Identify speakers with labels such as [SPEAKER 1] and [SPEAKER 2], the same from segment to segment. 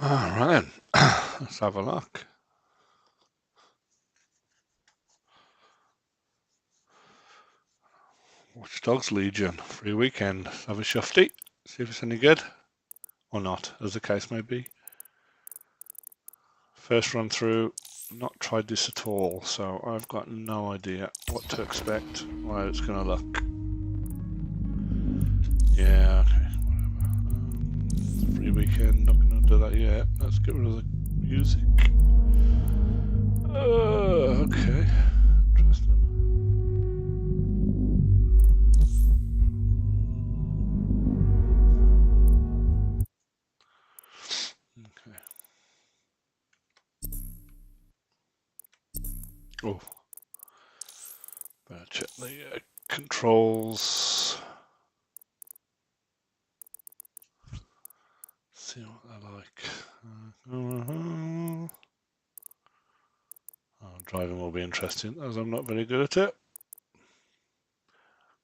[SPEAKER 1] Alright then, let's have a look. Watch Dogs Legion, free weekend. Have a shufty, see if it's any good. Or not, as the case may be. First run through, not tried this at all, so I've got no idea what to expect, or how it's going to look. Yeah, okay, whatever. Free weekend, not going to do that yet. Let's get rid of the music. Okay, interesting. Okay. Oh, better check the controls. See what they're like. Driving will be interesting as I'm not very good at it.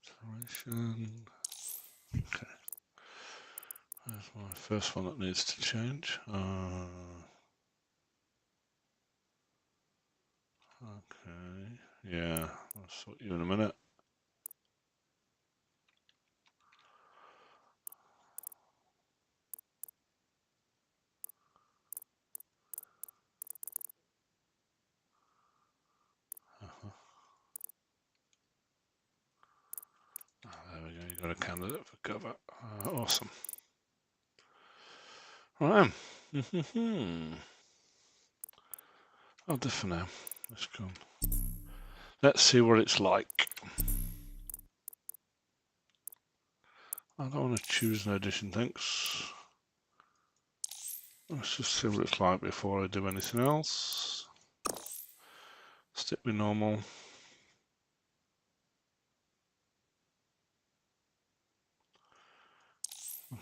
[SPEAKER 1] Acceleration. Okay. That's my first one that needs to change. Okay. Yeah, I'll sort you in a minute. There we go, you got a candidate for cover. Awesome. Right. I'll do for now. Let's go. Let's see what it's like. I don't want to choose an edition, thanks. Let's just see what it's like before I do anything else. Stick with normal.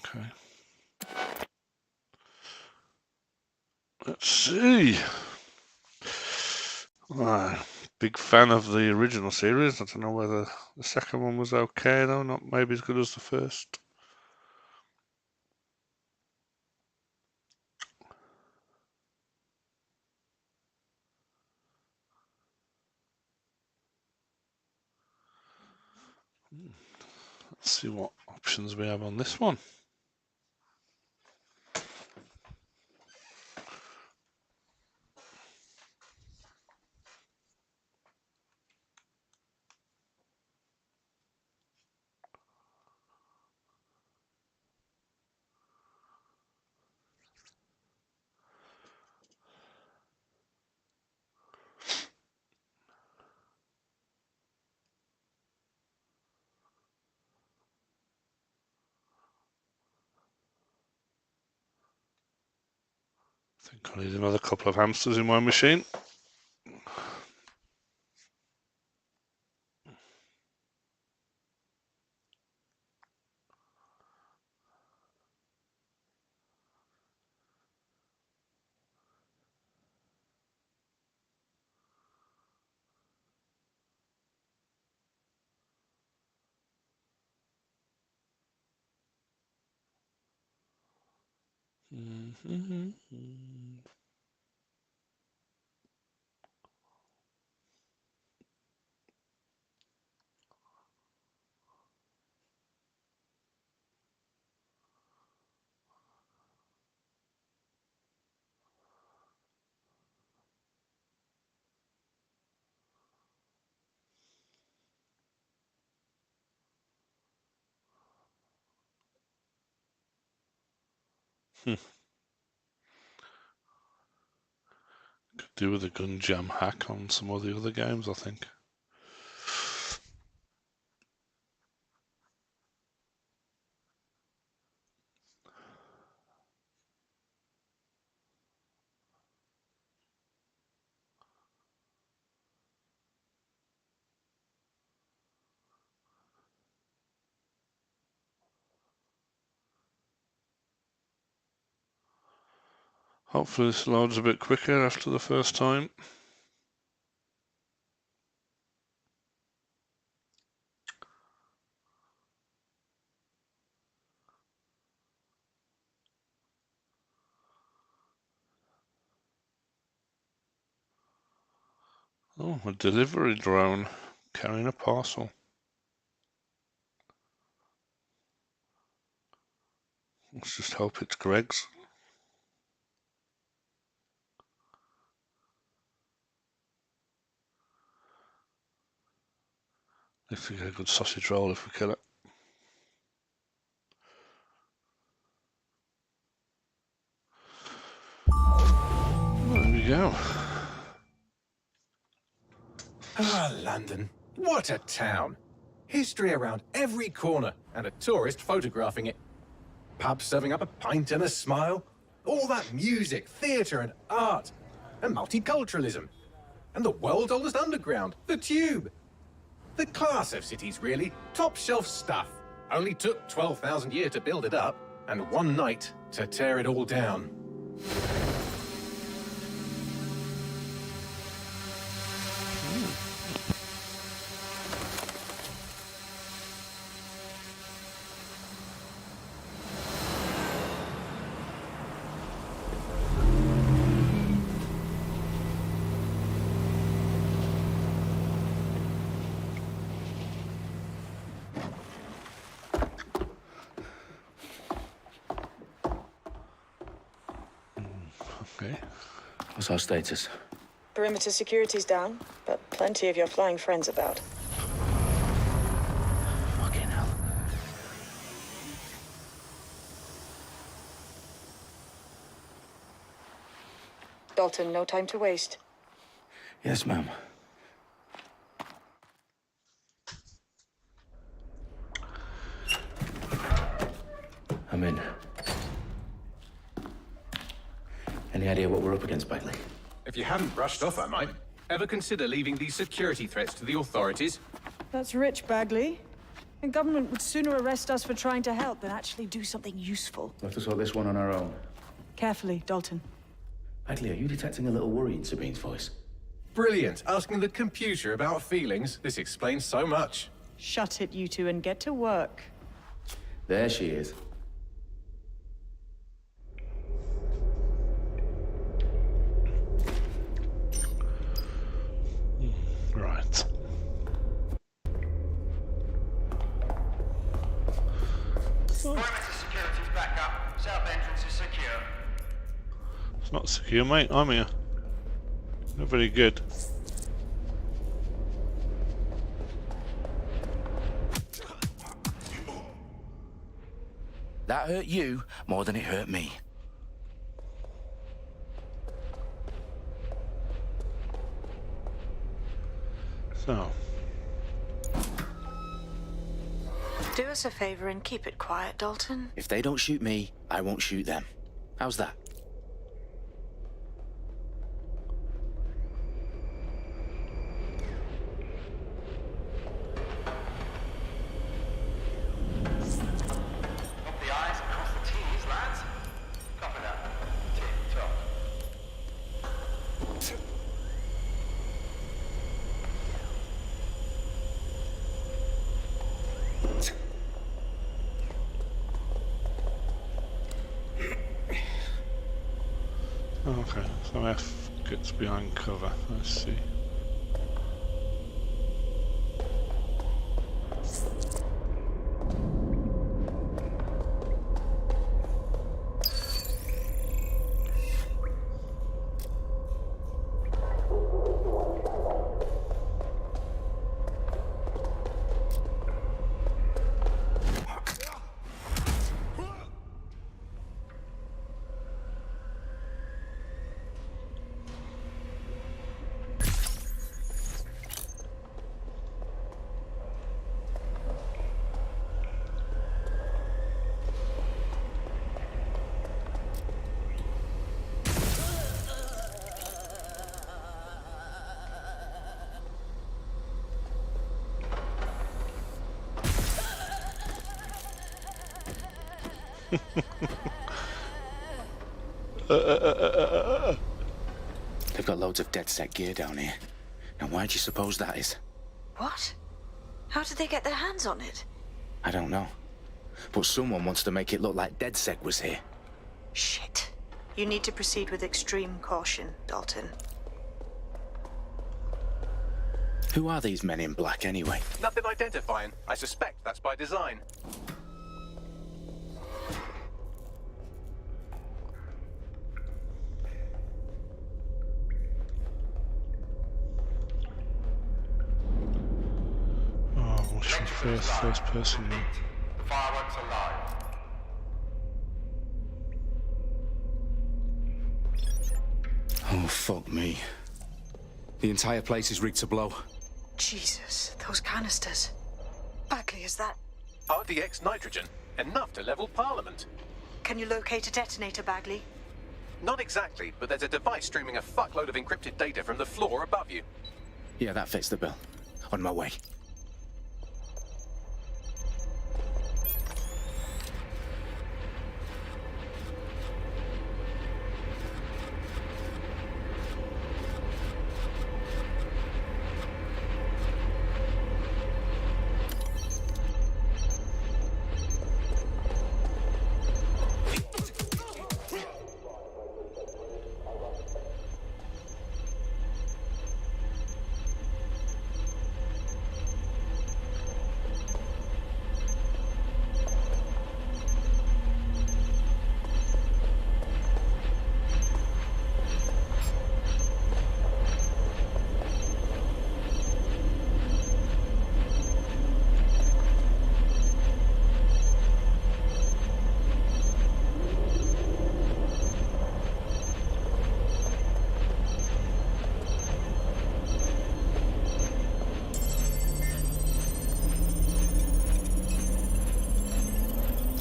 [SPEAKER 1] Okay. Let's see. Big fan of the original series. I don't know whether the second one was okay though, not maybe as good as the first. Let's see what options we have on this one. I think I need another couple of hamsters in my machine. Could do with a gun jam hack on some of the other games, I think. Hopefully this loads a bit quicker after the first time. Oh, a delivery drone carrying a parcel. Let's just hope it's Greg's. If we get a good sausage roll if we kill it. There we go.
[SPEAKER 2] Ah, London. What a town. History around every corner, and a tourist photographing it. Pubs serving up a pint and a smile. All that music, theatre and art. And multiculturalism. And the world's oldest underground, the Tube. The class of cities, really. Top shelf stuff. Only took 12,000 years to build it up, and one night to tear it all down.
[SPEAKER 1] Okay.
[SPEAKER 3] What's our status?
[SPEAKER 4] Perimeter security's down, but plenty of your flying friends about.
[SPEAKER 3] Fucking hell.
[SPEAKER 4] Dalton, no time to waste.
[SPEAKER 3] Yes, ma'am. I'm in. Any idea what we're up against, Bagley?
[SPEAKER 2] If you hadn't brushed off, I might. Ever consider leaving these security threats to the authorities?
[SPEAKER 5] That's rich, Bagley. The government would sooner arrest us for trying to help than actually do something useful.
[SPEAKER 3] We'll have to sort this one on our own.
[SPEAKER 5] Carefully, Dalton.
[SPEAKER 3] Bagley, are you detecting a little worry in Sabine's voice?
[SPEAKER 2] Brilliant. Asking the computer about feelings. This explains so much.
[SPEAKER 5] Shut it, you two, and get to work.
[SPEAKER 3] There she is.
[SPEAKER 1] Right.
[SPEAKER 6] Perimeter security's back up. South entrance is secure.
[SPEAKER 1] It's not secure, mate. I'm here. Not very good.
[SPEAKER 7] That hurt you more than it hurt me.
[SPEAKER 1] So,
[SPEAKER 4] Do us a favor and keep it quiet, Dalton.
[SPEAKER 7] If they don't shoot me, I won't shoot them. How's that?
[SPEAKER 6] Up the I's and cross the T's, lads. Copy that. Tick-tock.
[SPEAKER 1] okay. So F gets behind cover. Let's see.
[SPEAKER 7] They've got loads of DedSec gear down here. Now why do you suppose that is?
[SPEAKER 4] What? How did they get their hands on it?
[SPEAKER 7] I don't know. But someone wants to make it look like DedSec was here.
[SPEAKER 4] Shit. You need to proceed with extreme caution, Dalton.
[SPEAKER 7] Who are these men in black anyway?
[SPEAKER 2] Nothing identifying. I suspect that's by design.
[SPEAKER 1] Oh, what's your first person now?
[SPEAKER 6] Fireworks alive.
[SPEAKER 7] Oh, fuck me. The entire place is rigged to blow.
[SPEAKER 5] Jesus, those canisters. Bagley, is that...
[SPEAKER 2] RDX nitrogen. Enough to level Parliament.
[SPEAKER 5] Can you locate a detonator, Bagley?
[SPEAKER 2] Not exactly, but there's a device streaming a fuckload of encrypted data from the floor above you.
[SPEAKER 7] Yeah, that fits the bill. On my way.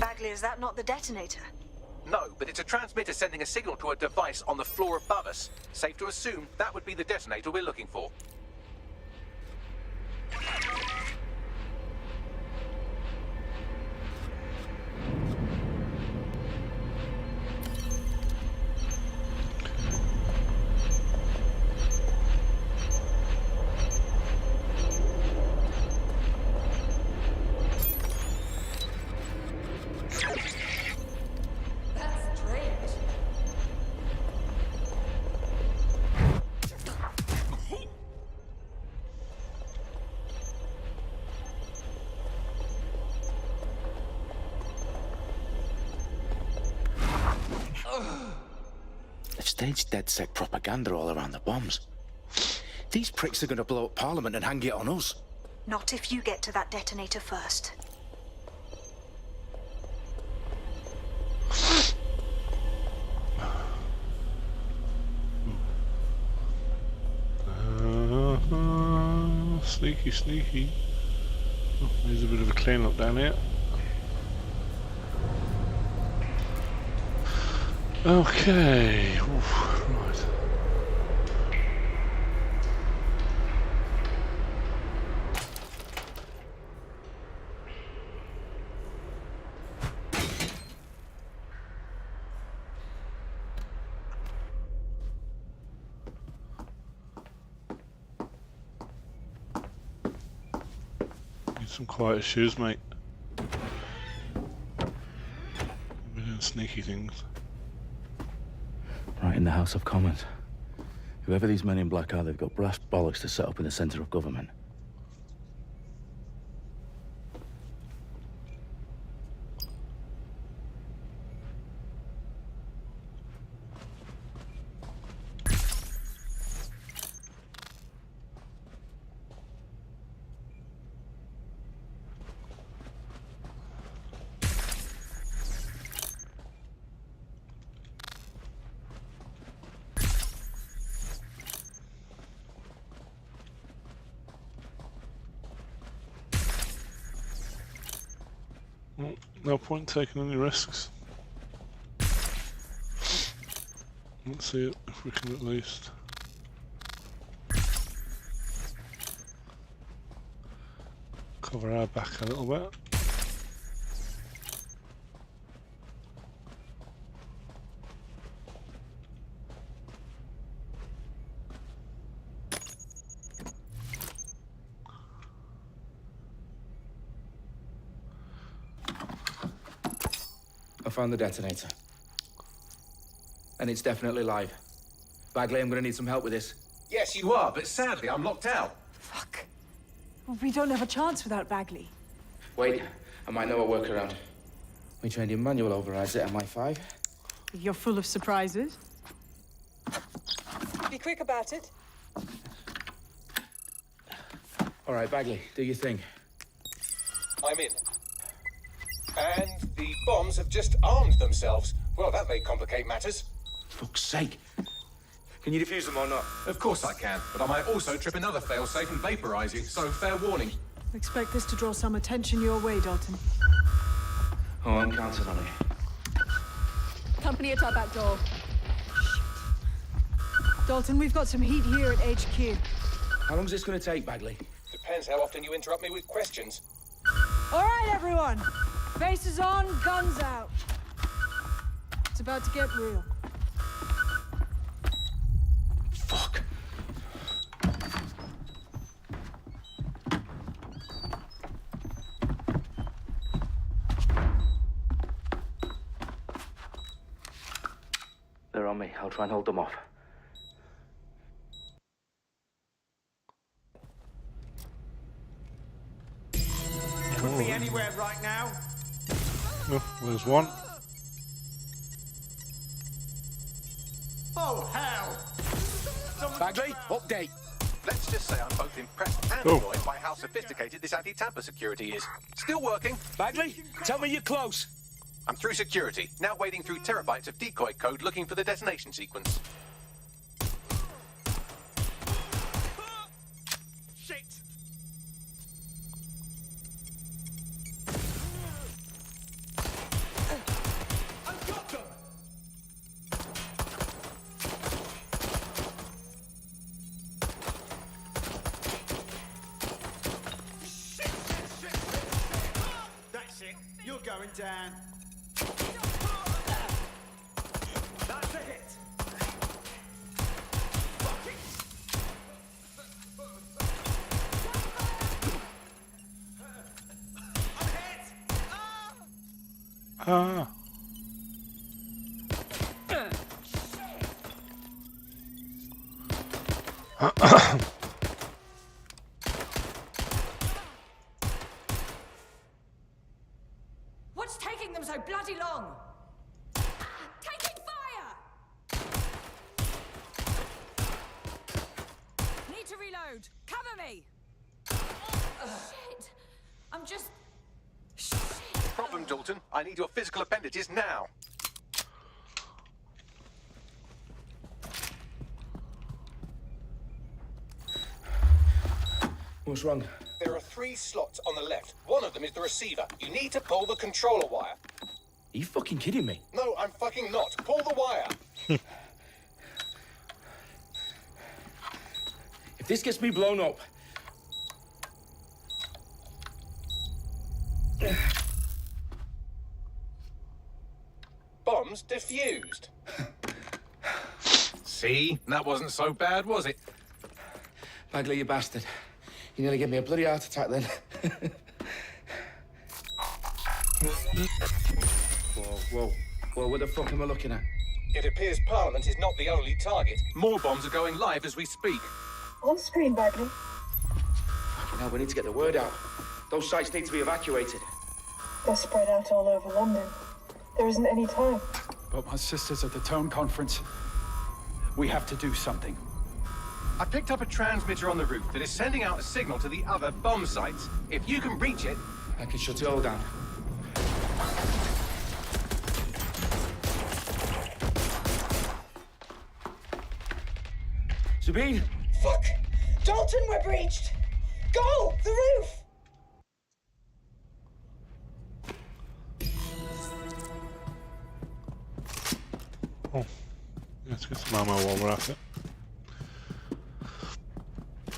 [SPEAKER 5] Bagley, is that not the detonator?
[SPEAKER 2] No, but it's a transmitter sending a signal to a device on the floor above us. Safe to assume that would be the detonator we're looking for.
[SPEAKER 8] That's strange.
[SPEAKER 7] They've staged DedSec propaganda all around the bombs. These pricks are going to blow up Parliament and hang it on us.
[SPEAKER 5] Not if you get to that detonator first.
[SPEAKER 1] Sneaky, sneaky. Oh, there's a bit of a clean-up down here. Okay. Oof, right. Need some quieter shoes, mate. We're doing sneaky things.
[SPEAKER 3] Right in the House of Commons. Whoever these men in black are, they've got brass bollocks to set up in the centre of government.
[SPEAKER 1] Well, no point taking any risks. Let's see if we can at least cover our back a little bit.
[SPEAKER 3] I found the detonator. And it's definitely live. Bagley, I'm gonna need some help with this.
[SPEAKER 2] Yes, you are, but sadly I'm locked out.
[SPEAKER 5] Fuck. We don't have a chance without Bagley.
[SPEAKER 7] Wait, I might know a workaround. We trained in manual overrides at MI5.
[SPEAKER 5] You're full of surprises. Be quick about it.
[SPEAKER 7] All right, Bagley, do your thing.
[SPEAKER 2] I'm in. And the bombs have just armed themselves. Well, that may complicate matters.
[SPEAKER 7] Fuck's sake. Can you defuse them or not?
[SPEAKER 2] Of course I can, but I might also trip another failsafe and vaporize you, so fair warning.
[SPEAKER 5] Expect this to draw some attention your way, Dalton.
[SPEAKER 7] Oh, I'm counting on it.
[SPEAKER 8] Company at our back door.
[SPEAKER 5] Dalton, we've got some heat here at HQ.
[SPEAKER 7] How long's this gonna take, Bagley?
[SPEAKER 2] Depends how often you interrupt me with questions.
[SPEAKER 5] All right, everyone. Faces on, guns out. It's about to get real.
[SPEAKER 7] Fuck. They're on me. I'll try and hold them off.
[SPEAKER 9] Could be anywhere right now.
[SPEAKER 1] Oh, there's one.
[SPEAKER 9] Oh, hell!
[SPEAKER 7] Bagley, update.
[SPEAKER 2] Let's just say I'm both impressed and
[SPEAKER 1] Oh.
[SPEAKER 2] annoyed by how sophisticated this anti-tamper security is. Still working.
[SPEAKER 7] Bagley, tell me you're close.
[SPEAKER 2] I'm through security, now wading through terabytes of decoy code looking for the detonation sequence.
[SPEAKER 9] Shit! I've got them! Shit! That's it. You're going down. That's a hit. Fuck it. I'm hit.
[SPEAKER 1] Ah.
[SPEAKER 8] What's taking them so bloody long? Taking fire! Need to reload. Cover me! Shit! I'm just... Shit!
[SPEAKER 2] Problem, Dalton. I need your physical appendages now.
[SPEAKER 7] What's wrong?
[SPEAKER 2] There are 3 slots on the left. One of them is the receiver. You need to pull the controller wire.
[SPEAKER 7] Are you fucking kidding me?
[SPEAKER 2] No, I'm fucking not. Pull the wire.
[SPEAKER 7] If this gets me blown up...
[SPEAKER 2] Bombs defused. See? That wasn't so bad, was it?
[SPEAKER 7] Bagley, you bastard. You nearly gave me a bloody heart attack then. Whoa. What the fuck am I looking at?
[SPEAKER 2] It appears Parliament is not the only target. More bombs are going live as we speak.
[SPEAKER 4] On screen, Bagley.
[SPEAKER 7] Fucking hell, we need to get the word out. Those sites need to be evacuated.
[SPEAKER 4] They're spread out all over London. There isn't any time.
[SPEAKER 9] But my sister's at the Tone Conference. We have to do something.
[SPEAKER 2] I picked up a transmitter on the roof that is sending out a signal to the other bomb sites. If you can reach it...
[SPEAKER 7] I can shut it all down. Sabine!
[SPEAKER 4] Fuck! Dalton, we're breached! Go! The roof!
[SPEAKER 1] Oh. Let's get some ammo while we're at it.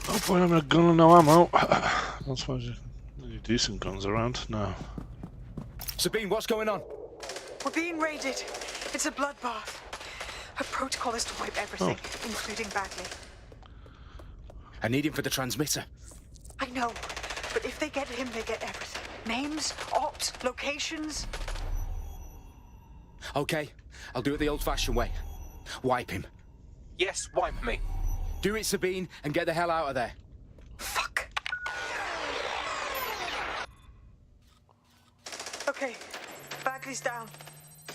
[SPEAKER 1] Hopefully I'm a gun and no ammo. I don't suppose you any decent guns around? No.
[SPEAKER 7] Sabine, what's going on?
[SPEAKER 10] We're being raided. It's a bloodbath. Her protocol is to wipe everything, including Bagley.
[SPEAKER 7] I need him for the transmitter.
[SPEAKER 10] I know, but if they get him, they get everything. Names, ops, locations.
[SPEAKER 7] Okay, I'll do it the old-fashioned way. Wipe him.
[SPEAKER 2] Yes, wipe me.
[SPEAKER 7] Do it, Sabine, and get the hell out of there.
[SPEAKER 10] Fuck. Security's down.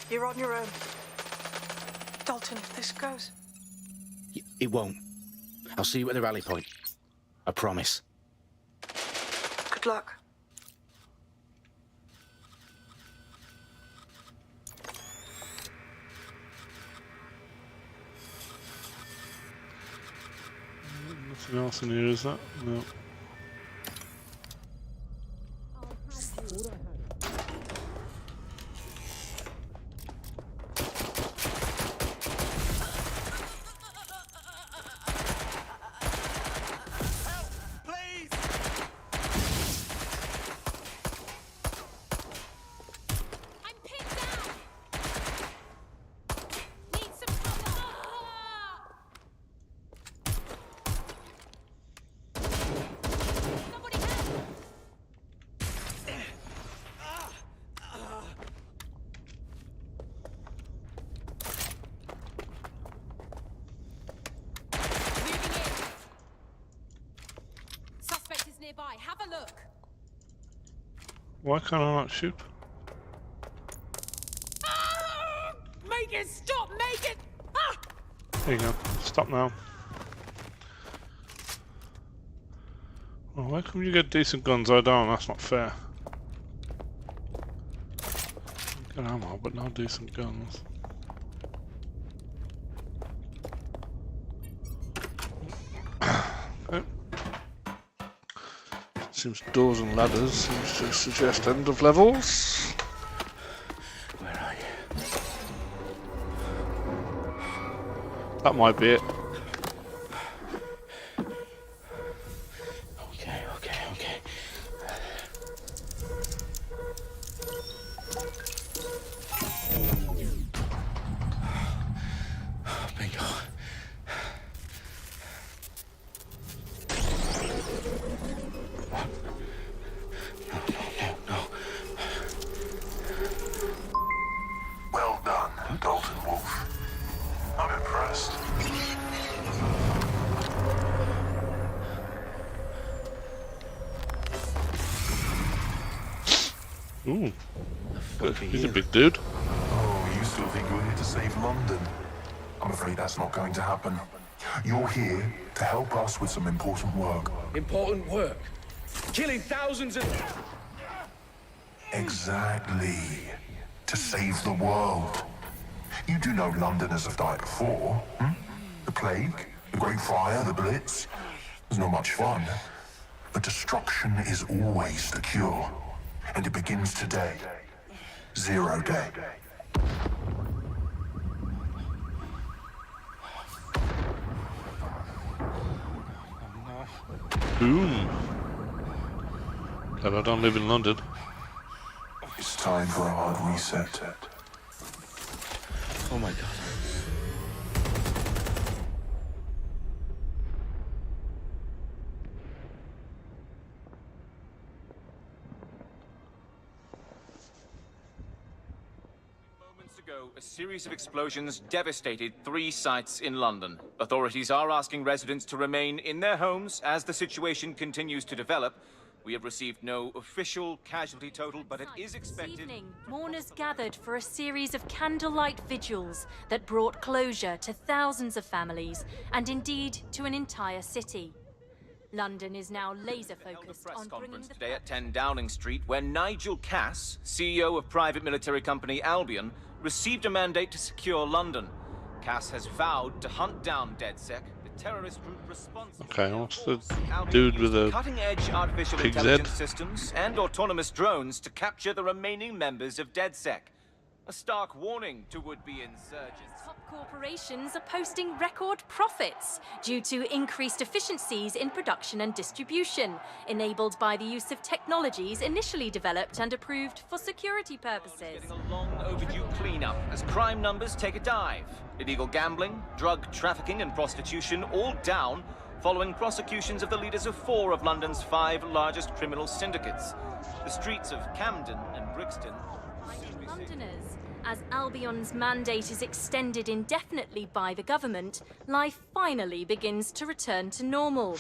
[SPEAKER 10] You're on your own. Dalton, if this goes...
[SPEAKER 7] It won't. I'll see you at the rally point. I promise.
[SPEAKER 10] Good luck.
[SPEAKER 1] Nothing else in here, is that? No.
[SPEAKER 8] Nearby. Have a look.
[SPEAKER 1] Why can't I not shoot?
[SPEAKER 8] Make it stop! Make it! Ah!
[SPEAKER 1] There you go. Stop now. Well, why come you get decent guns? I don't. That's not fair. Good ammo, but no decent guns. Okay. Seems doors and ladders seems to suggest end of levels.
[SPEAKER 3] Where are you?
[SPEAKER 1] That might be it.
[SPEAKER 3] Okay, okay, okay. Bingo.
[SPEAKER 11] Well done, Dalton Wolf. I'm impressed.
[SPEAKER 1] Ooh. Good. He's a big dude.
[SPEAKER 11] Oh, you still think you're here to save London? I'm afraid that's not going to happen. You're here to help us with some important work.
[SPEAKER 7] Important work? Killing thousands of...
[SPEAKER 11] Exactly. To save the world. You do know Londoners have died before, hmm? The plague, the Great Fire, the Blitz. It's not much fun. But destruction is always the cure. And it begins today. Zero Day.
[SPEAKER 1] Boom. Glad I don't live in London.
[SPEAKER 11] It's time for a hard reset.
[SPEAKER 3] Oh my god.
[SPEAKER 6] Moments ago, a series of explosions devastated 3 sites in London. Authorities are asking residents to remain in their homes as the situation continues to develop. We have received no official casualty total, but it is expected...
[SPEAKER 12] This evening, mourners gathered for a series of candlelight vigils that brought closure to thousands of families, and indeed to an entire city. London is now laser-focused on bringing the...
[SPEAKER 6] today at 10 Downing Street, where Nigel Cass, CEO of private military company Albion, received a mandate to secure London. Cass has vowed to hunt down DedSec, the terrorist group responsible...
[SPEAKER 1] Okay, what's the dude with a
[SPEAKER 6] cutting-edge artificial
[SPEAKER 1] pig's
[SPEAKER 6] intelligence
[SPEAKER 1] head?
[SPEAKER 6] systems and autonomous drones to capture the remaining members of DedSec. A stark warning to would-be insurgents.
[SPEAKER 12] Top corporations are posting record profits due to increased efficiencies in production and distribution, enabled by the use of technologies initially developed and approved for security purposes.
[SPEAKER 6] Getting a long overdue cleanup as crime numbers take a dive. Illegal gambling, drug trafficking and prostitution all down following prosecutions of the leaders of 4 of London's 5 largest criminal syndicates. The streets of Camden and Brixton...
[SPEAKER 12] Londoners. As Albion's mandate is extended indefinitely by the government, life finally begins to return to normal.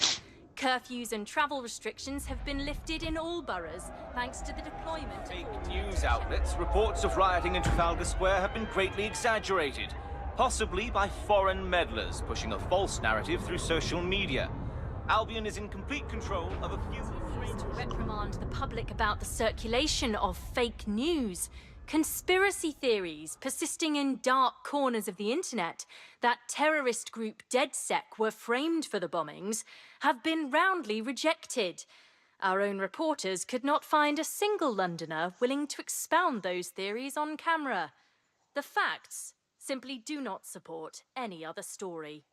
[SPEAKER 12] Curfews and travel restrictions have been lifted in all boroughs, thanks to the deployment of
[SPEAKER 6] Fake news outlets, reports of rioting in Trafalgar Square have been greatly exaggerated, possibly by foreign meddlers pushing a false narrative through social media. Albion is in complete control of a few...
[SPEAKER 12] to reprimand the public about the circulation of fake news. Conspiracy theories persisting in dark corners of the internet that terrorist group DedSec were framed for the bombings have been roundly rejected. Our own reporters could not find a single Londoner willing to expound those theories on camera. The facts simply do not support any other story.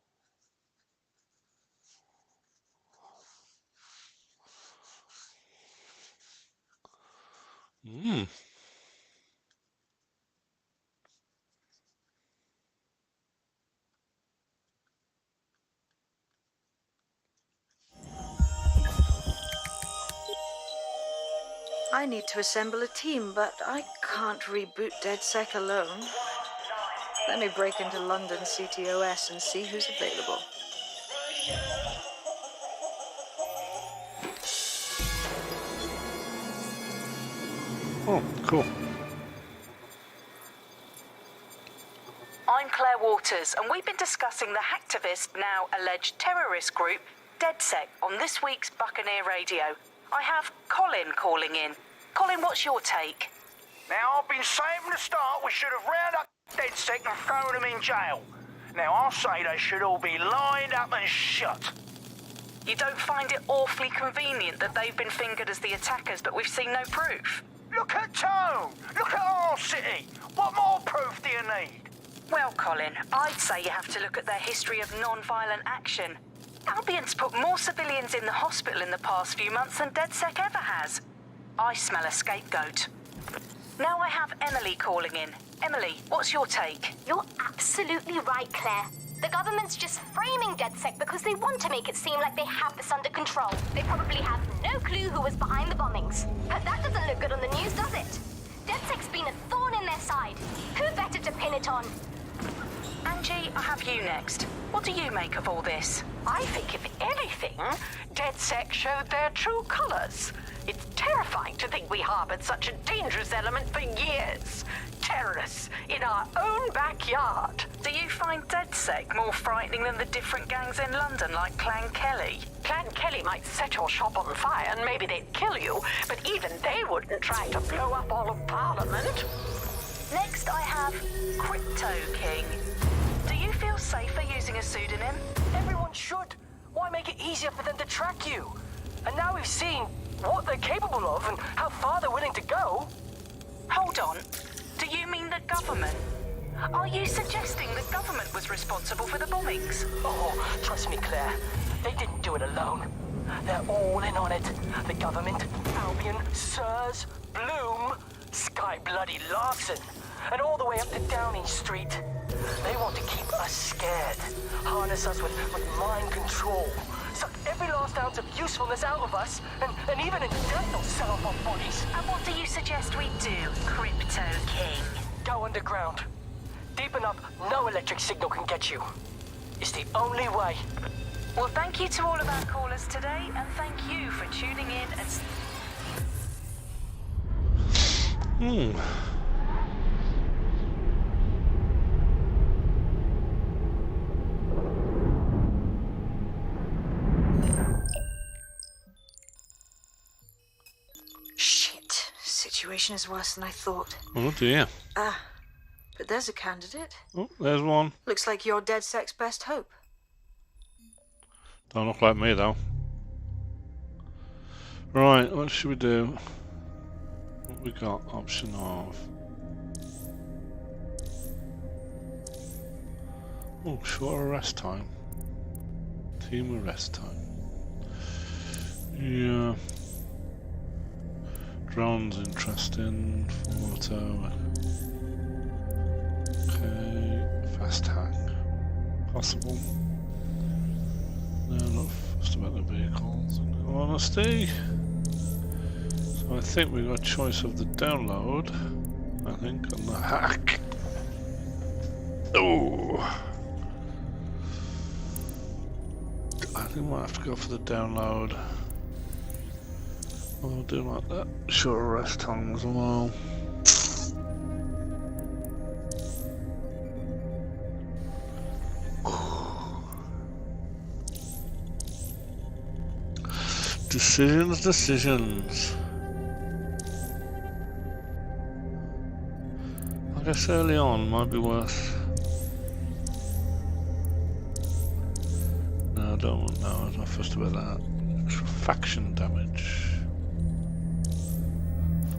[SPEAKER 4] I need to assemble a team, but I can't reboot DedSec alone. Let me break into London CTOS and see who's available.
[SPEAKER 1] Oh, cool.
[SPEAKER 10] I'm Claire Waters, and we've been discussing the hacktivist, now alleged terrorist group, DedSec, on this week's Buccaneer Radio. I have Colin calling in. Colin, what's your take?
[SPEAKER 13] Now, I've been saying from the start we should have rounded up DedSec and thrown them in jail. Now, I'll say they should all be lined up and shot.
[SPEAKER 10] You don't find it awfully convenient that they've been fingered as the attackers, but we've seen no proof?
[SPEAKER 13] Look at Tone! Look at our city! What more proof do you need?
[SPEAKER 10] Well, Colin, I'd say you have to look at their history of non-violent action. Albion's put more civilians in the hospital in the past few months than DedSec ever has. I smell a scapegoat. Now I have Emily calling in. Emily, what's your take?
[SPEAKER 14] You're absolutely right, Claire. The government's just framing DedSec because they want to make it seem like they have this under control. They probably have no clue who was behind the bombings. But that doesn't look good on the news, does it? DedSec's been a thorn in their side. Who better to pin it on?
[SPEAKER 10] Angie, I have you next. What do you make of all this?
[SPEAKER 15] I think, if anything, DedSec showed their true colors. It's terrifying to think we harbored such a dangerous element for years. Terrorists in our own backyard.
[SPEAKER 10] Do you find DedSec more frightening than the different gangs in London, like Clan Kelly?
[SPEAKER 15] Clan Kelly might set your shop on fire and maybe they'd kill you, but even they wouldn't try to blow up all of Parliament.
[SPEAKER 10] Next, I have Crypto King. Do you feel safer using a pseudonym?
[SPEAKER 16] Everyone should. Why make it easier for them to track you? And now we've seen what they're capable of and how far they're willing to go.
[SPEAKER 10] Hold on. Do you mean the government? Are you suggesting the government was responsible for the bombings?
[SPEAKER 16] Oh, trust me, Claire. They didn't do it alone. They're all in on it. The government, Albion, Sirs, Bloom, Sky Bloody Larson, and all the way up to Downing Street. They want to keep us scared, harness us with mind control, suck every last ounce of usefulness out of us, and even in death they'll sell off our bodies.
[SPEAKER 10] And what do you suggest we do, Crypto King?
[SPEAKER 16] Go underground. Deep enough, no electric signal can get you. It's the only way.
[SPEAKER 10] Well, thank you to all of our callers today, and thank you for tuning in and...
[SPEAKER 4] Shit. Situation is worse than I thought.
[SPEAKER 1] Oh dear.
[SPEAKER 4] But there's a candidate.
[SPEAKER 1] Oh, there's one.
[SPEAKER 4] Looks like you're DedSec's best hope.
[SPEAKER 1] Don't look like me though. Right, what should we do? What we got? Option of. Oh, short arrest time. Team arrest time. Yeah. Drones interesting. Photo. Okay. Fast hang. Possible. No, not fussed about the vehicles. In all honesty. So I think we got a choice of the download. I think on the hack. Oh. I think might have to go for the download. I'll do like that. Short rest time as well. Decisions. I guess early on might be worth. No, I don't want. No, I'm not fussed about that. Faction damage.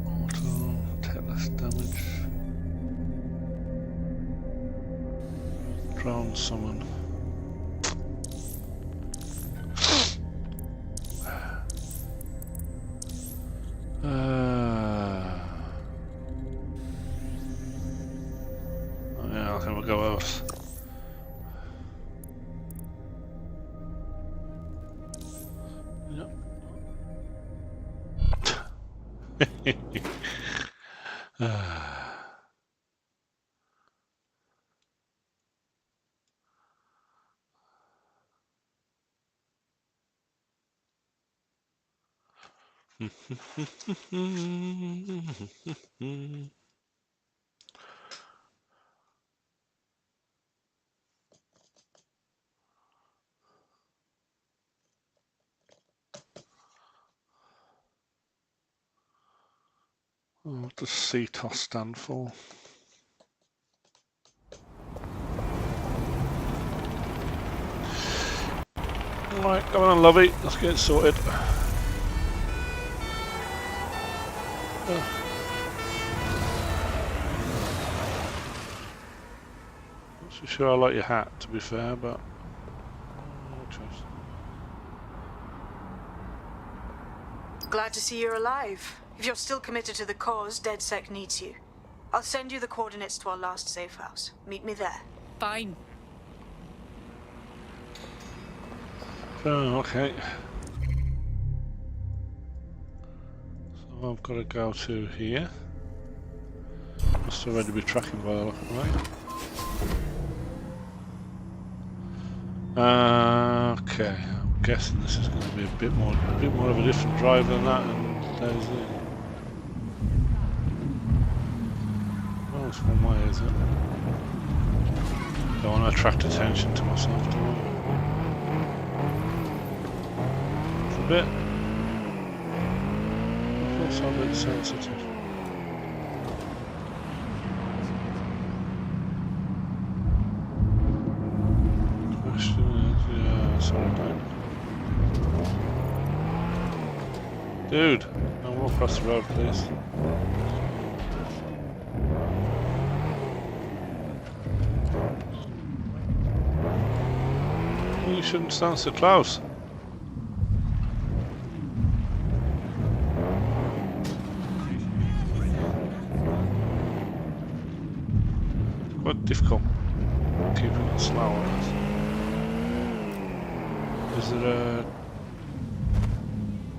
[SPEAKER 1] Auto, take less damage. Drone summon. Yeah, I think we'll go else. Yep. What does CTOS stand for? Right, come on, lovey, let's get it sorted. Not so sure I like your hat, to be fair, but no choice.
[SPEAKER 4] Glad to see you're alive. If you're still committed to the cause, DedSec needs you. I'll send you the coordinates to our last safe house. Meet me there.
[SPEAKER 8] Fine.
[SPEAKER 1] Oh, okay. So I've got to go to here. Must already be tracking by the look of it. Okay, I'm guessing this is going to be a bit more of a different drive than that, and there's it. Oh, it's one way, is it? Don't want to attract attention to myself, do I? It's a bit. I'm also a bit sensitive. Yeah, sorry, mate. Dude, no more across the road, please. You shouldn't stand so close. Quite difficult keeping it slow on us. Is it a...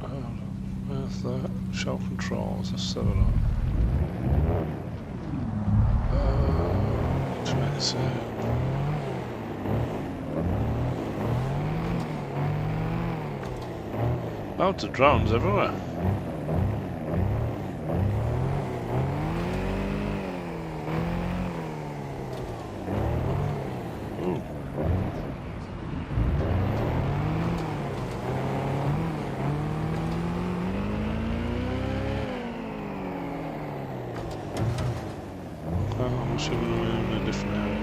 [SPEAKER 1] oh, where's the show controls? Let's have a look. To make it safe. Loads of drones everywhere. Ooh. I'm assuming we're in a different area.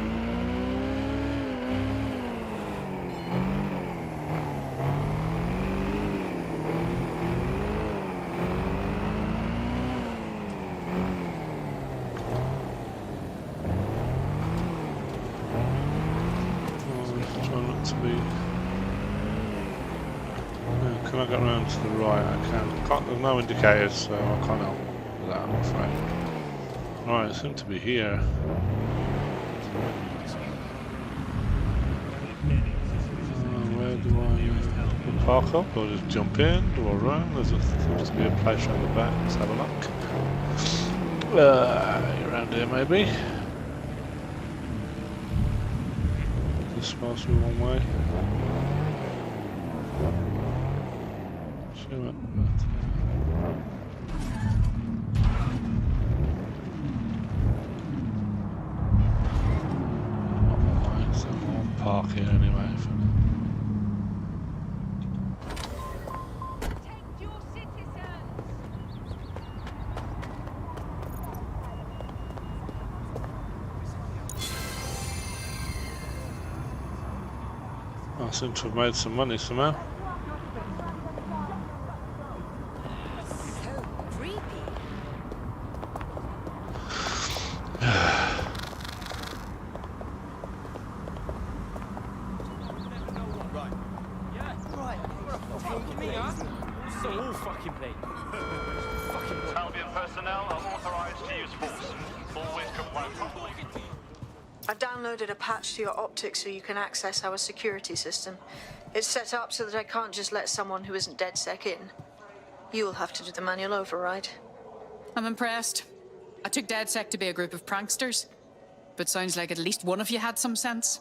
[SPEAKER 1] Can I get around to the right? I can. There's no indicators, so I can't help with that, I'm afraid. Right, it seems to be here. Where do I park up, or just jump in, do I run? There seems to be a place around the back. Let's have a look. Around here, maybe. This is supposed to be one way. Park here anyway. I seem to have made some money somehow.
[SPEAKER 17] Albion personnel are authorized to use force. Always comply properly.
[SPEAKER 4] I've downloaded a patch to your optics so you can access our security system. It's set up so that I can't just let someone who isn't DedSec in. You'll have to do the manual override.
[SPEAKER 8] I'm impressed. I took DedSec to be a group of pranksters, but sounds like at least one of you had some sense.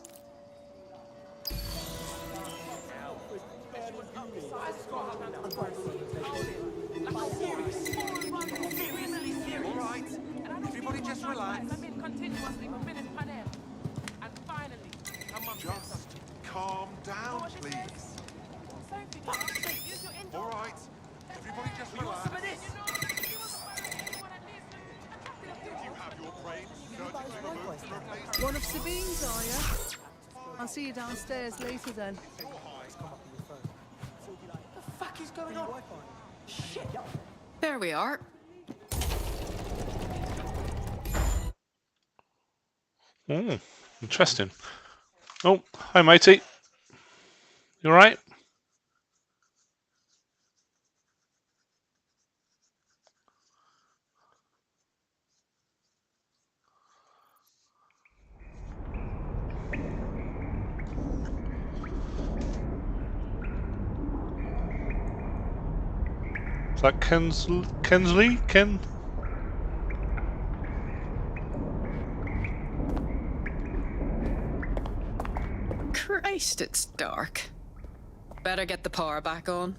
[SPEAKER 17] Alright, everybody just relax. Just calm down, please. Alright, everybody just relax. You have your brains surgically removed and replaced.
[SPEAKER 5] One of Sabine's, are you? I'll see you downstairs later then.
[SPEAKER 16] The fuck is going on? Shit.
[SPEAKER 8] There we are.
[SPEAKER 1] Interesting. Oh, hi matey. You alright? Is that Kensley? Ken?
[SPEAKER 8] Christ, it's dark. Better get the power back on.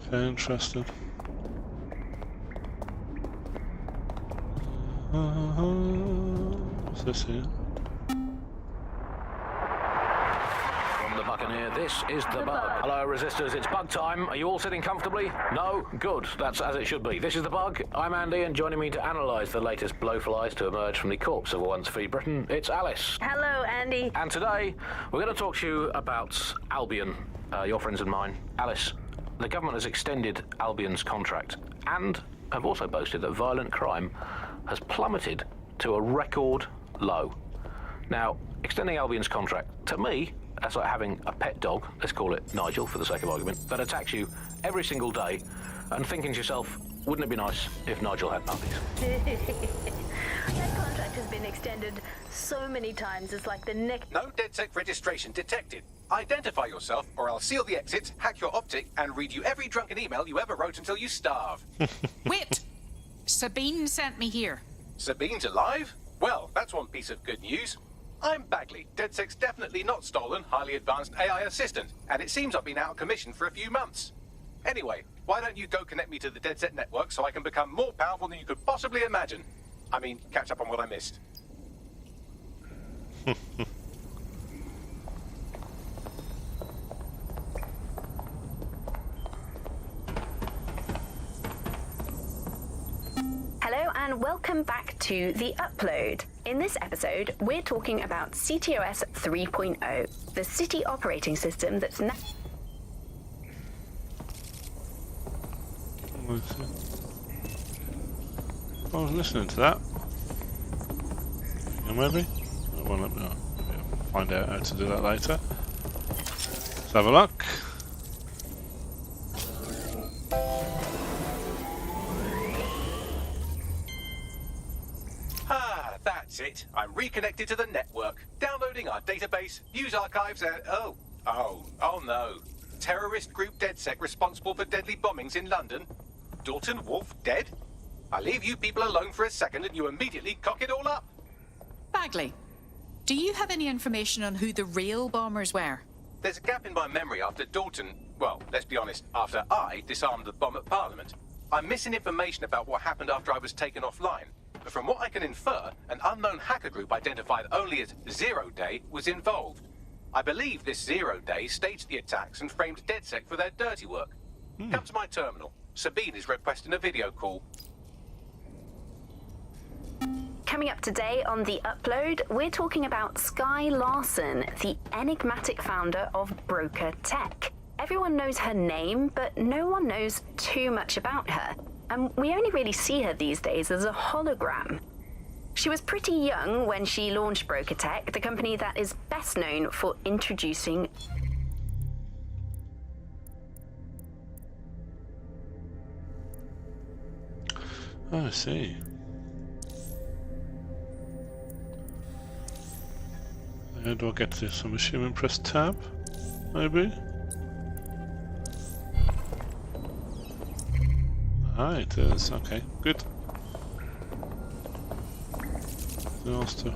[SPEAKER 1] Okay, interesting. What's this here?
[SPEAKER 18] From the Buccaneer, this is the Bug. Hello, Resistors, it's Bug time. Are you all sitting comfortably? No? Good. That's as it should be. This is the Bug. I'm Andy, and joining me to analyse the latest blowflies to emerge from the corpse of a once free Britain, it's Alice.
[SPEAKER 10] Hello, Andy.
[SPEAKER 18] And today, we're going to talk to you about Albion, your friends and mine. Alice, the government has extended Albion's contract and have also boasted that violent crime has plummeted to a record low. Now, extending Albion's contract, to me, that's like having a pet dog, let's call it Nigel for the sake of argument, that attacks you every single day and thinking to yourself, wouldn't it be nice if Nigel had puppies?
[SPEAKER 10] That contract has been extended so many times, it's like the neck...
[SPEAKER 2] No DedSec registration detected. Identify yourself, or I'll seal the exits, hack your optic, and read you every drunken email you ever wrote until you starve.
[SPEAKER 8] Wait! Sabine sent me here.
[SPEAKER 2] Sabine's alive? Well, that's one piece of good news. I'm Bagley, DedSec's definitely not stolen, highly advanced AI assistant, and it seems I've been out of commission for a few months. Anyway, why don't you go connect me to the DedSec network so I can become more powerful than you could possibly imagine? I mean, catch up on what I missed.
[SPEAKER 10] Hello and welcome back to The Upload. In this episode, we're talking about CTOS 3.0, the city operating system that's now...
[SPEAKER 1] I was listening to that. Yeah, maybe? Well, let me find out how to do that later. Let's have a look.
[SPEAKER 2] That's it. I'm reconnected to the network, downloading our database, news archives, and... Oh no. Terrorist group DedSec responsible for deadly bombings in London? Dalton Wolf dead? I leave you people alone for a second and you immediately cock it all up.
[SPEAKER 8] Bagley, Do you have any information on who the real bombers were?
[SPEAKER 2] There's a gap in my memory after Dalton, well, let's be honest, after I disarmed the bomb at Parliament. I'm missing information about what happened after I was taken offline. But from what I can infer, an unknown hacker group identified only as Zero Day was involved. I believe this Zero Day staged the attacks and framed DedSec for their dirty work. Come to my terminal. Sabine is requesting a video call.
[SPEAKER 10] Coming up today on The Upload, we're talking about Skye Larson, the enigmatic founder of Broker Tech. Everyone knows her name, but no one knows too much about her. And we only really see her these days as a hologram. She was pretty young when she launched Broker Tech, the company that is best known for introducing
[SPEAKER 1] Oh, I see. How do I get to this? I'm assuming press tab, maybe? Ah, it is. Okay, good. What else to...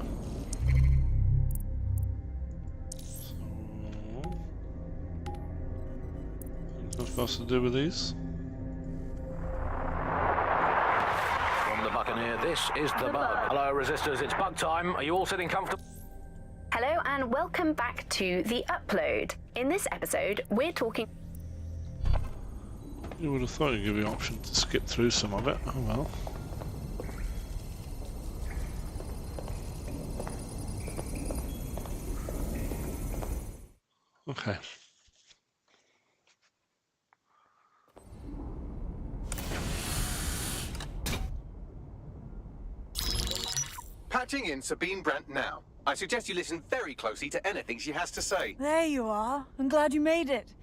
[SPEAKER 1] So... What am I supposed to do with these?
[SPEAKER 18] From the Buccaneer, this is The Bug. Hello, Resistors, it's bug time. Are you all sitting comfortable?
[SPEAKER 10] Hello and welcome back to The Upload. In this episode, we're talking...
[SPEAKER 1] You would have thought you'd give you the option to skip through some of it. Oh well. Okay.
[SPEAKER 2] Patching in Sabine Brandt now. I suggest you listen very closely to anything she has to say.
[SPEAKER 5] There you are. I'm glad you made it.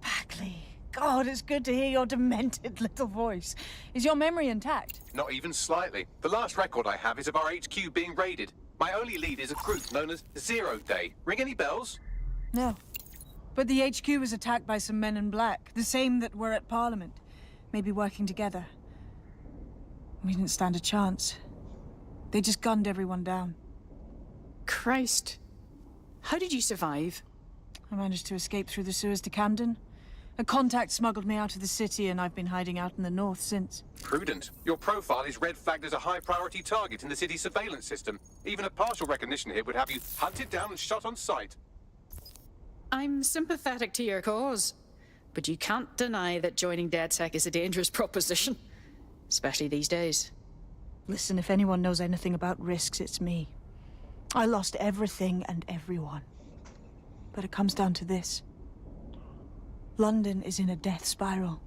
[SPEAKER 5] Packley. God, it's good to hear your demented little voice. Is your memory intact?
[SPEAKER 2] Not even slightly. The last record I have is of our HQ being raided. My only lead is a group known as Zero Day. Ring any bells?
[SPEAKER 5] No. But the HQ was attacked by some men in black, the same that were at Parliament. Maybe working together. We didn't stand a chance. They just gunned everyone down.
[SPEAKER 8] Christ. How did you survive?
[SPEAKER 5] I managed to escape through the sewers to Camden. A contact smuggled me out of the city, and I've been hiding out in the north since.
[SPEAKER 2] Prudent. Your profile is red flagged as a high-priority target in the city's surveillance system. Even a partial recognition here would have you hunted down and shot on sight.
[SPEAKER 8] I'm sympathetic to your cause, but you can't deny that joining DedSec is a dangerous proposition, especially these days.
[SPEAKER 5] Listen, if anyone knows anything about risks, it's me. I lost everything and everyone. But it comes down to this. London is in a death spiral.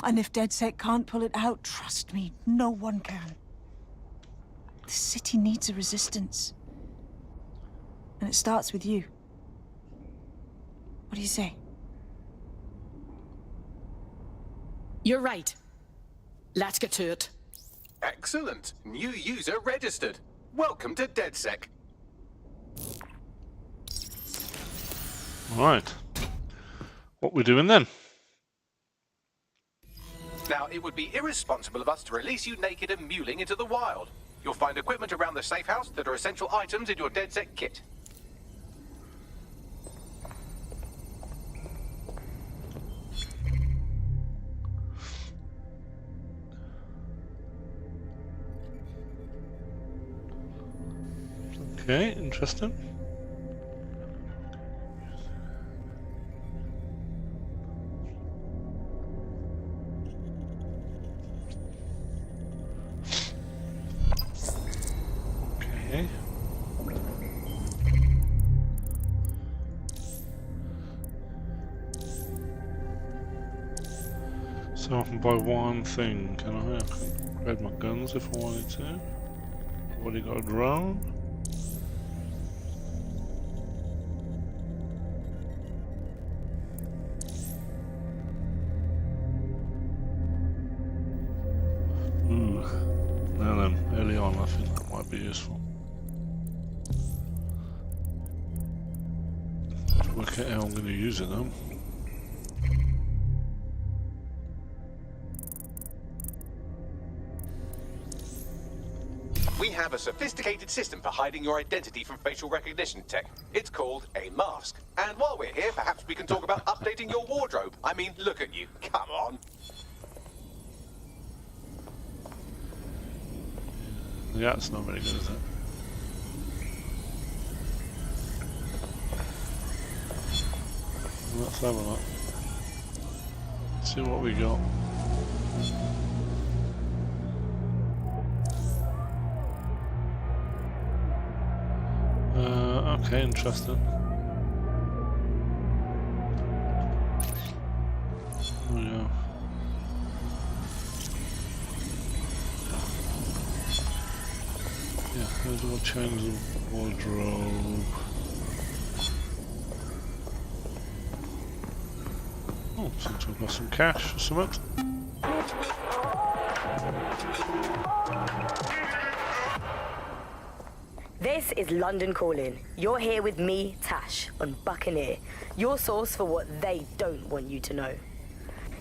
[SPEAKER 5] And if DedSec can't pull it out, trust me, no one can. The city needs a resistance. And it starts with you. What do you say?
[SPEAKER 8] You're right. Let's get to it.
[SPEAKER 2] Excellent. New user registered. Welcome to DedSec.
[SPEAKER 1] Right. What we doing then?
[SPEAKER 2] Now, it would be irresponsible of us to release you naked and mewling into the wild. You'll find equipment around the safe house that are essential items in your DedSec kit.
[SPEAKER 1] Okay, interesting. Okay. So I can buy one thing, can I? I can grab my guns if I wanted to. Already got a drone. Now then, early on I think that might be useful. To work out how I'm going to use it though.
[SPEAKER 2] We have a sophisticated system for hiding your identity from facial recognition tech. It's called a mask. And while we're here, perhaps we can talk about updating your wardrobe. I mean, look at you. Come on.
[SPEAKER 1] Yeah, it's not very good, is it? Let's have a look. See what we got. Okay, interesting. Oh yeah. Yeah, there's a little change of wardrobe. Oh, seems we've got some cash or something.
[SPEAKER 19] This is London Calling. You're here with me, Tash, on Buccaneer, your source for what they don't want you to know.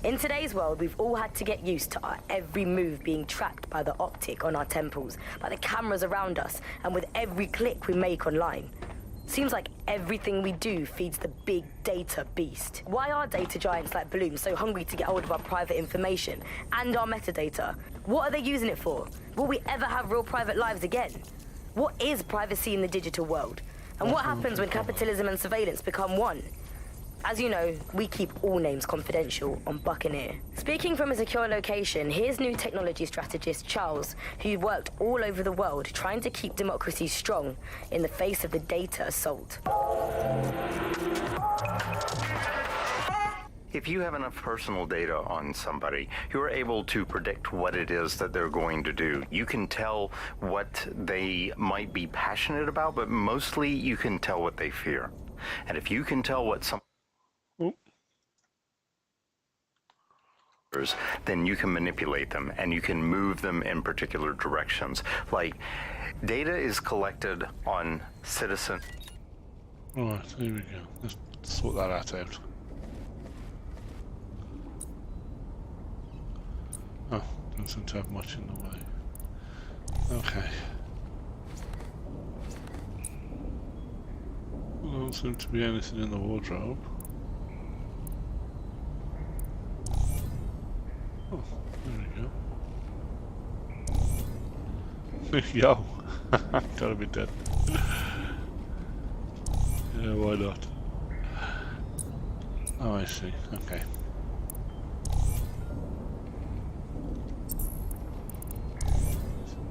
[SPEAKER 19] In today's world, we've all had to get used to our every move being tracked by the optic on our temples, by the cameras around us, and with every click we make online. Seems like everything we do feeds the big data beast. Why are data giants like Bloom so hungry to get hold of our private information and our metadata? What are they using it for? Will we ever have real private lives again? What is privacy in the digital world? And what happens when capitalism and surveillance become one? As you know, we keep all names confidential on Buccaneer. Speaking from a secure location, here's new technology strategist Charles, who worked all over the world trying to keep democracy strong in the face of the data assault.
[SPEAKER 20] If you have enough personal data on somebody, you're able to predict what it is that they're going to do. You can tell what they might be passionate about, but mostly you can tell what they fear. And if you can tell what some then you can manipulate them and you can move them in particular directions. Like, data is collected on citizen.
[SPEAKER 1] Alright, here we go. Let's sort that out. Oh, doesn't seem to have much in the way. Okay. Well, there don't seem to be anything in the wardrobe. Oh, there we go. Yo! Gotta be dead. Yeah, why not? Oh, I see. Okay.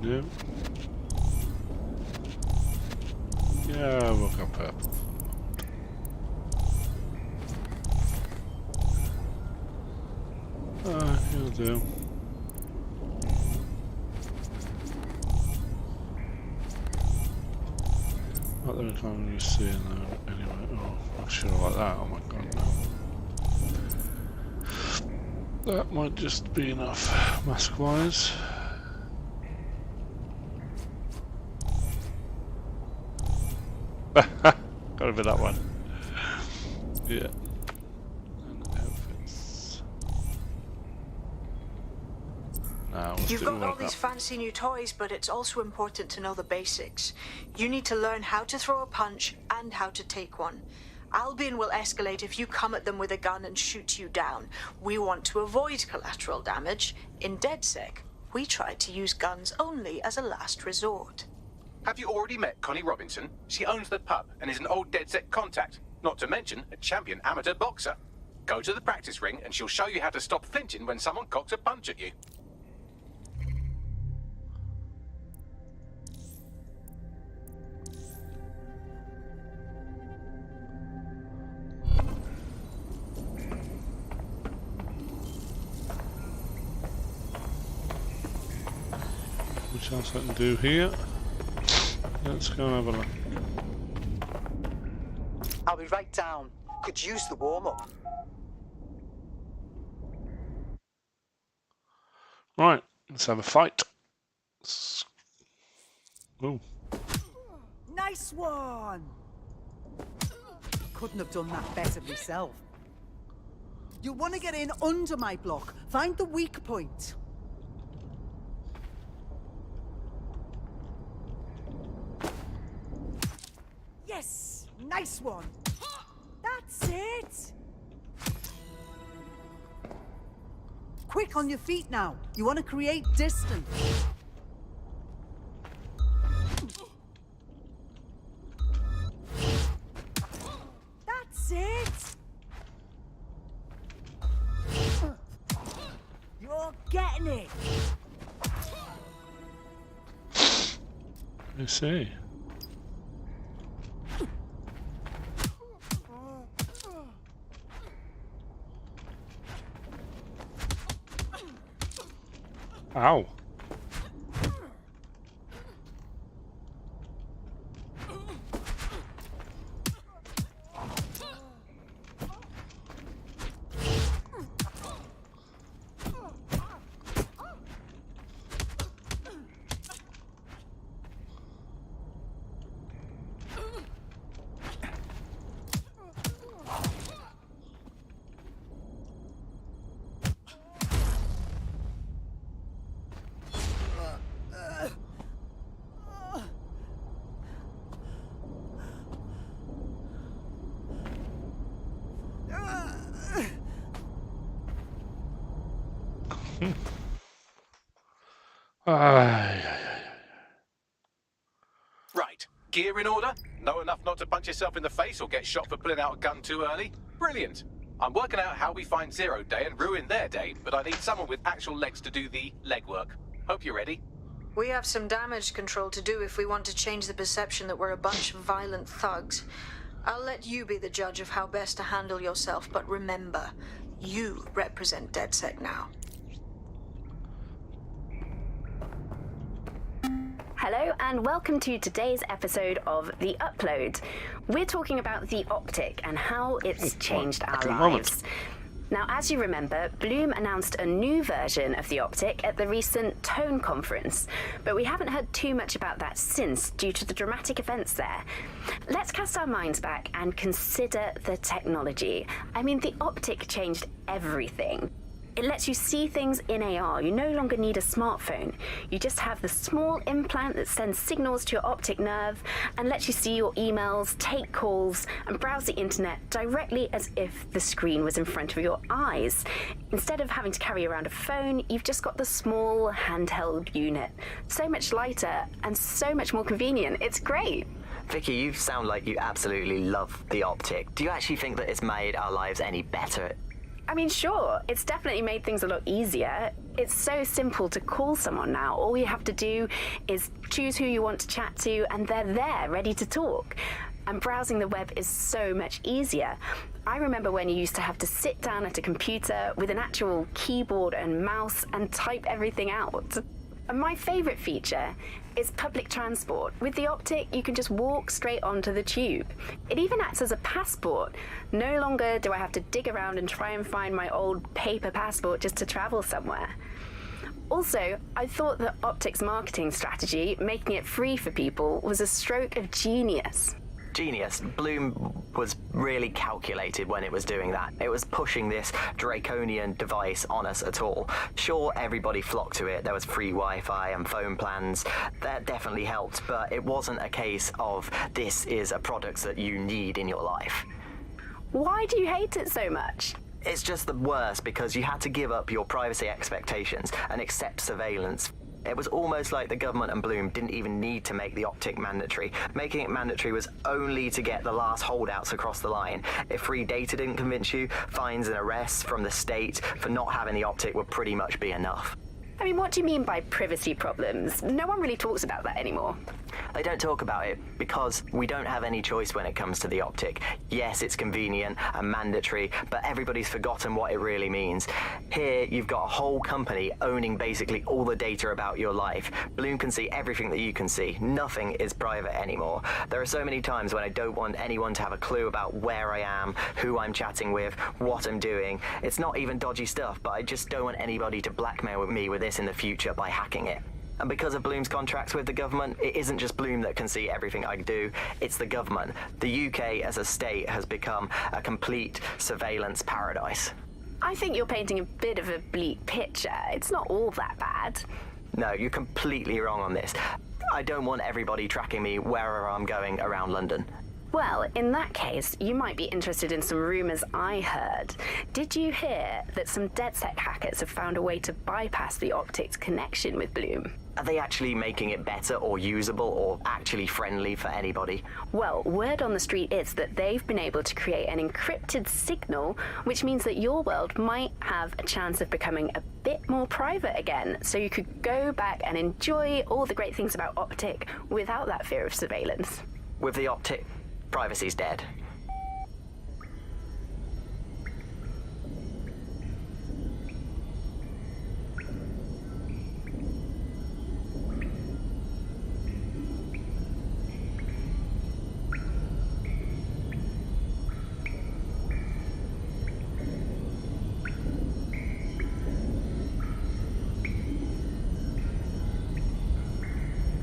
[SPEAKER 1] New. Yeah, we'll go purple. He'll do. Not that I can't really see in there anyway. Oh, I should have like that. Oh my god, no. That might just be enough mask-wise. Gotta be that one. Yeah.
[SPEAKER 4] You've got all these fancy new toys, but it's also important to know the basics. You need to learn how to throw a punch and how to take one. Albion will escalate if you come at them with a gun and shoot you down. We want to avoid collateral damage. In DedSec, we try to use guns only as a last resort.
[SPEAKER 2] Have you already met Connie Robinson? She owns the pub and is an old DedSec contact, not to mention a champion amateur boxer. Go to the practice ring and she'll show you how to stop flinching when someone cocks a punch at you.
[SPEAKER 1] What else I can do here? Let's go have a look.
[SPEAKER 21] I'll be right down. Could use the warm-up.
[SPEAKER 1] Right, let's have a fight. Ooh.
[SPEAKER 22] Nice one! Couldn't have done that better myself. You want to get in under my block. Find the weak point. Yes! Nice one! That's it! Quick on your feet now. You want to create distance. That's it! You're getting it!
[SPEAKER 1] I see. Ow.
[SPEAKER 2] Right, gear in order? Know enough not to punch yourself in the face or get shot for pulling out a gun too early? Brilliant. I'm working out how we find Zero Day and ruin their day, but I need someone with actual legs to do the legwork. Hope you're ready.
[SPEAKER 4] We have some damage control to do if we want to change the perception that we're a bunch of violent thugs. I'll let you be the judge of how best to handle yourself, but remember, you represent DedSec now.
[SPEAKER 7] Hello and welcome to today's episode of The Upload. We're talking about the Optic and how it's changed our lives. Now, as you remember, Bloom announced a new version of the Optic at the recent Tone conference, but we haven't heard too much about that since due to the dramatic events there. Let's cast our minds back and consider the technology. I mean, the Optic changed everything. It lets you see things in AR. You no longer need a smartphone. You just have the small implant that sends signals to your optic nerve and lets you see your emails, take calls, and browse the internet directly as if the screen was in front of your eyes. Instead of having to carry around a phone, you've just got the small handheld unit. So much lighter and so much more convenient. It's great.
[SPEAKER 9] Vicky, you sound like you absolutely love the Optic. Do you actually think that it's made our lives any better?
[SPEAKER 7] I mean, sure, it's definitely made things a lot easier. It's so simple to call someone now. All you have to do is choose who you want to chat to, and they're there, ready to talk. And browsing the web is so much easier. I remember when you used to have to sit down at a computer with an actual keyboard and mouse and type everything out. And my favourite feature is public transport. With the Optic, you can just walk straight onto the tube. It even acts as a passport. No longer do I have to dig around and try and find my old paper passport just to travel somewhere. Also, I thought that Optic's marketing strategy, making it free for people, was a stroke of genius.
[SPEAKER 9] Genius. Bloom was really calculated when it was doing that. It was pushing this draconian device on us at all. Sure, everybody flocked to it. There was free Wi-Fi and phone plans. That definitely helped, but it wasn't a case of this is a product that you need in your life.
[SPEAKER 7] Why do you hate it so much?
[SPEAKER 9] It's just the worst because you had to give up your privacy expectations and accept surveillance. It was almost like the government and Bloom didn't even need to make the Optic mandatory. Making it mandatory was only to get the last holdouts across the line. If free data didn't convince you, fines and arrests from the state for not having the Optic would pretty much be enough.
[SPEAKER 7] I mean, what do you mean by privacy problems? No one really talks about that anymore.
[SPEAKER 9] They don't talk about it because we don't have any choice when it comes to the Optic. Yes, it's convenient and mandatory, but everybody's forgotten what it really means. Here, you've got a whole company owning basically all the data about your life. Bloom can see everything that you can see. Nothing is private anymore. There are so many times when I don't want anyone to have a clue about where I am, who I'm chatting with, what I'm doing. It's not even dodgy stuff, but I just don't want anybody to blackmail me with this in the future by hacking it. And because of Bloom's contracts with the government, it isn't just Bloom that can see everything I do, it's the government. The UK as a state has become a complete surveillance paradise.
[SPEAKER 7] I think you're painting a bit of a bleak picture. It's not all that bad.
[SPEAKER 9] No, you're completely wrong on this. I don't want everybody tracking me wherever I'm going around London.
[SPEAKER 7] Well, in that case, you might be interested in some rumors I heard. Did you hear that some DedSec hackers have found a way to bypass the Optic's connection with Bloom?
[SPEAKER 9] Are they actually making it better or usable or actually friendly for anybody?
[SPEAKER 7] Well, word on the street is that they've been able to create an encrypted signal, which means that your world might have a chance of becoming a bit more private again, so you could go back and enjoy all the great things about Optic without that fear of surveillance.
[SPEAKER 9] With the Optic, privacy's dead.